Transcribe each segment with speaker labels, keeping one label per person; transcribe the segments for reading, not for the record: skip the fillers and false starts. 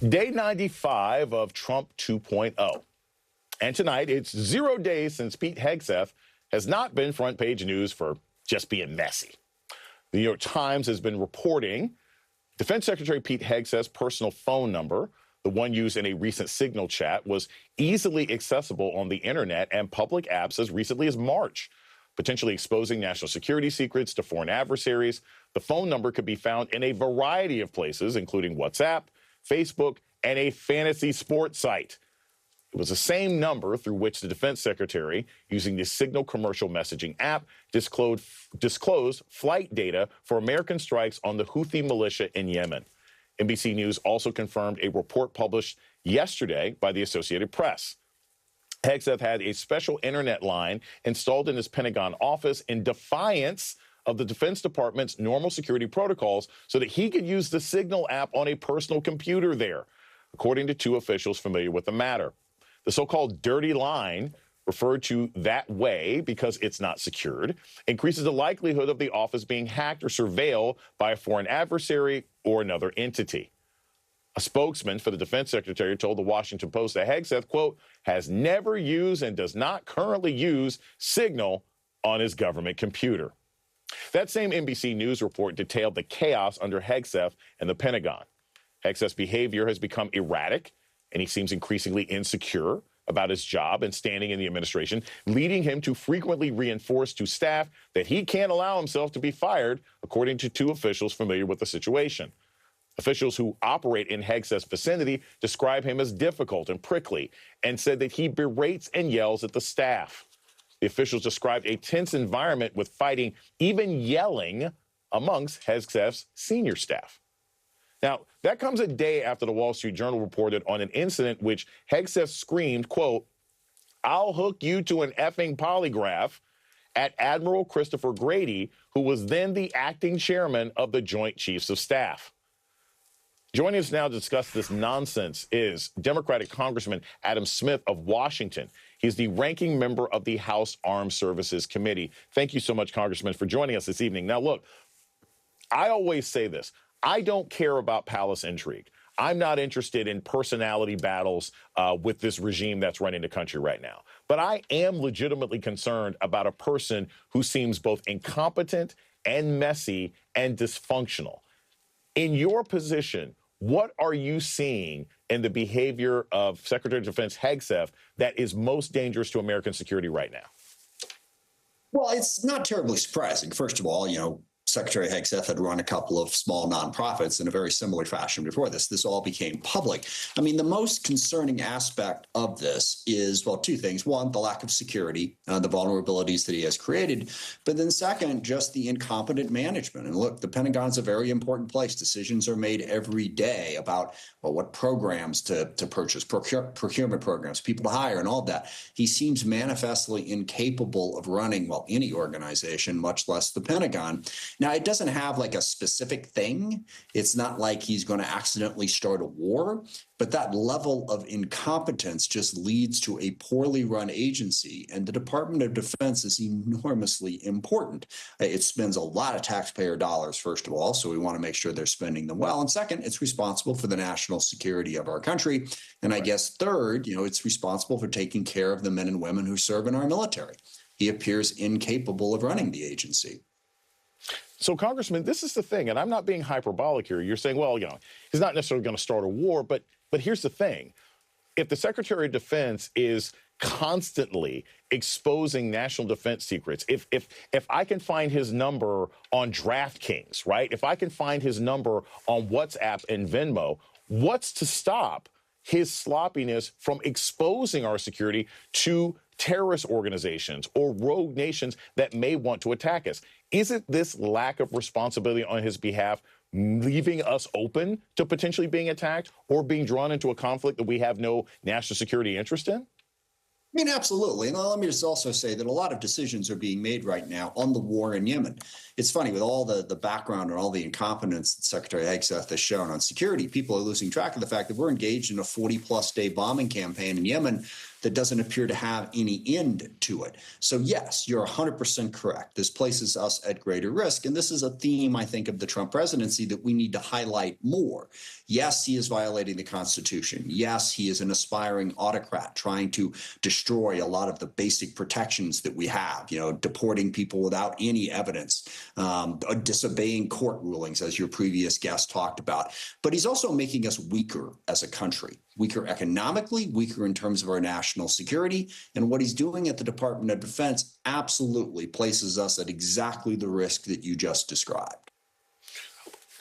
Speaker 1: Day 95 of Trump 2.0. And tonight, it's 0 days since Pete Hegseth has not been front page news for just being messy. The New York Times has been reporting Defense Secretary Pete Hegseth's personal phone number, the one used in a recent Signal chat, was easily accessible on the internet and public apps as recently as March, potentially exposing national security secrets to foreign adversaries. The phone number could be found in a variety of places, including WhatsApp, Facebook, and a fantasy sports site. It was the same number through which the defense secretary, using the Signal commercial messaging app, disclosed flight data for American strikes on the Houthi militia in Yemen. NBC News also confirmed a report published yesterday by the Associated Press. Hegseth had a special internet line installed in his Pentagon office in defiance of the Defense Department's normal security protocols so that he could use the Signal app on a personal computer there, according to two officials familiar with the matter. The so-called dirty line, referred to that way because it's not secured, increases the likelihood of the office being hacked or surveilled by a foreign adversary or another entity. A spokesman for the defense secretary told the Washington Post that Hegseth, quote, has never used and does not currently use Signal on his government computer. That same NBC News report detailed the chaos under Hegseth and the Pentagon. Hegseth's behavior has become erratic, and he seems increasingly insecure about his job and standing in the administration, leading him to frequently reinforce to staff that he can't allow himself to be fired, according to two officials familiar with the situation. Officials who operate in Hegseth's vicinity describe him as difficult and prickly and said that he berates and yells at the staff. The officials described a tense environment with fighting, even yelling, amongst Hegseth's senior staff. Now, that comes a day after the Wall Street Journal reported on an incident which Hegseth screamed, quote, I'll hook you to an effing polygraph at Admiral Christopher Grady, who was then the acting chairman of the Joint Chiefs of Staff. Joining us now to discuss this nonsense is Democratic Congressman Adam Smith of Washington. He's the ranking member of the House Armed Services Committee. Thank you so much, Congressman, for joining us this evening. Now, look, I always say this. I don't care about palace intrigue. I'm not interested in personality battles with this regime that's running the country right now. But I am legitimately concerned about a person who seems both incompetent and messy and dysfunctional. In your position, what are you seeing in the behavior of Secretary of Defense Hegseth that is most dangerous to American security right now?
Speaker 2: Well, it's not terribly surprising. First of all, Secretary Hegseth had run a couple of small nonprofits in a very similar fashion before this. This all became public. I mean, the most concerning aspect of this is, well, two things. One, the lack of security, the vulnerabilities that he has created. But then second, just the incompetent management. And look, the Pentagon's a very important place. Decisions are made every day about, well, what programs to purchase, procurement programs, people to hire, and all of that. He seems manifestly incapable of running, well, any organization, much less the Pentagon. Now, it doesn't have like a specific thing. It's not like he's going to accidentally start a war, but that level of incompetence just leads to a poorly run agency. And the Department of Defense is enormously important. It spends a lot of taxpayer dollars, first of all, so we want to make sure they're spending them well. And second, it's responsible for the national security of our country. And I guess third, it's responsible for taking care of the men and women who serve in our military. He appears incapable of running the agency.
Speaker 1: So, Congressman, this is the thing, and I'm not being hyperbolic here. You're saying, well, he's not necessarily going to start a war, but here's the thing. If the Secretary of Defense is constantly exposing national defense secrets, if I can find his number on DraftKings, right? If I can find his number on WhatsApp and Venmo, what's to stop his sloppiness from exposing our security to terrorist organizations or rogue nations that may want to attack us? Isn't this lack of responsibility on his behalf leaving us open to potentially being attacked or being drawn into a conflict that we have no national security interest in?
Speaker 2: Absolutely. And let me just also say that a lot of decisions are being made right now on the war in Yemen. it's funny with all the background and all the incompetence that Secretary Hegseth has shown on security, people are losing track of the fact that we're engaged in a 40-plus day bombing campaign in Yemen that doesn't appear to have any end to it. So yes, you're 100% correct. This places us at greater risk. And this is a theme, I think, of the Trump presidency that we need to highlight more. Yes, he is violating the Constitution. Yes, he is an aspiring autocrat trying to destroy a lot of the basic protections that we have, deporting people without any evidence, disobeying court rulings, as your previous guest talked about. But he's also making us weaker as a country. Weaker economically, weaker in terms of our national security. And what he's doing at the Department of Defense absolutely places us at exactly the risk that you just described.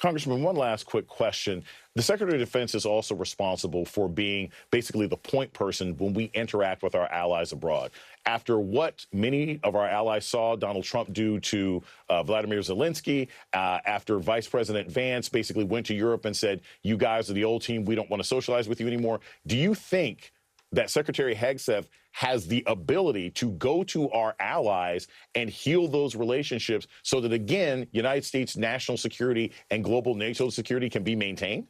Speaker 1: Congressman, one last quick question. The Secretary of Defense is also responsible for being basically the point person when we interact with our allies abroad. After what many of our allies saw Donald Trump do to Vladimir Zelensky, after Vice President Vance basically went to Europe and said, you guys are the old team, we don't want to socialize with you anymore, do you think that Secretary Hegseth has the ability to go to our allies and heal those relationships so that, again, United States national security and global NATO security can be maintained?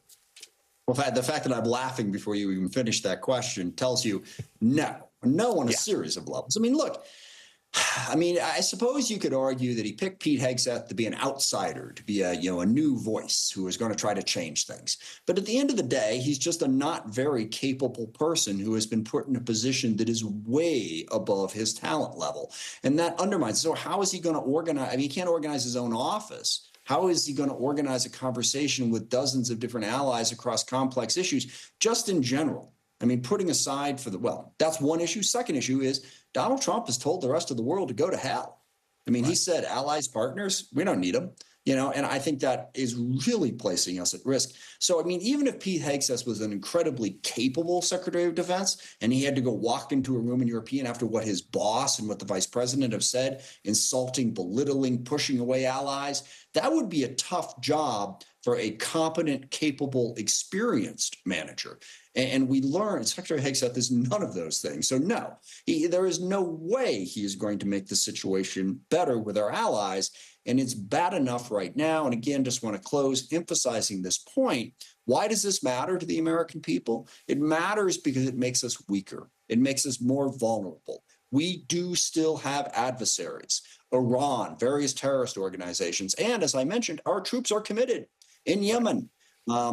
Speaker 2: Well, the fact that I'm laughing before you even finish that question tells you no on a series of levels. I mean, look, I suppose you could argue that he picked Pete Hegseth to be an outsider, to be a new voice who is going to try to change things. But at the end of the day, he's just a not very capable person who has been put in a position that is way above his talent level. And that undermines. So how is he going to organize? He can't organize his own office. How is he going to organize a conversation with dozens of different allies across complex issues, just in general? Putting aside that's one issue. Second issue is Donald Trump has told the rest of the world to go to hell. He said allies, partners, we don't need them, and I think that is really placing us at risk. So, even if Pete Hegseth was an incredibly capable Secretary of Defense and he had to go walk into a room in European after what his boss and what the vice president have said, insulting, belittling, pushing away allies, that would be a tough job for a competent, capable, experienced manager. And we learned Secretary Hegseth is none of those things. So no, there is no way he is going to make the situation better with our allies. And it's bad enough right now. And again, just want to close emphasizing this point. Why does this matter to the American people? It matters because it makes us weaker. It makes us more vulnerable. We do still have adversaries, Iran, various terrorist organizations. And as I mentioned, our troops are committed in Yemen.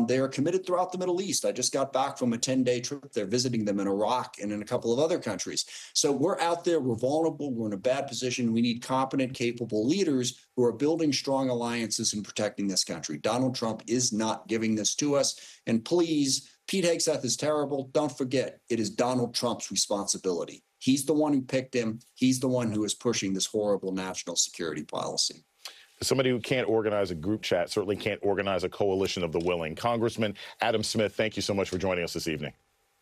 Speaker 2: They are committed throughout the Middle East. I just got back from a 10-day trip. They're visiting them in Iraq and in a couple of other countries. So we're out there. We're vulnerable. We're in a bad position. We need competent, capable leaders who are building strong alliances and protecting this country. Donald Trump is not giving this to us. And please, Pete Hegseth is terrible. Don't forget, it is Donald Trump's responsibility. He's the one who picked him. He's the one who is pushing this horrible national security policy.
Speaker 1: Somebody who can't organize a group chat certainly can't organize a coalition of the willing. Congressman Adam Smith, thank you so much for joining us this evening.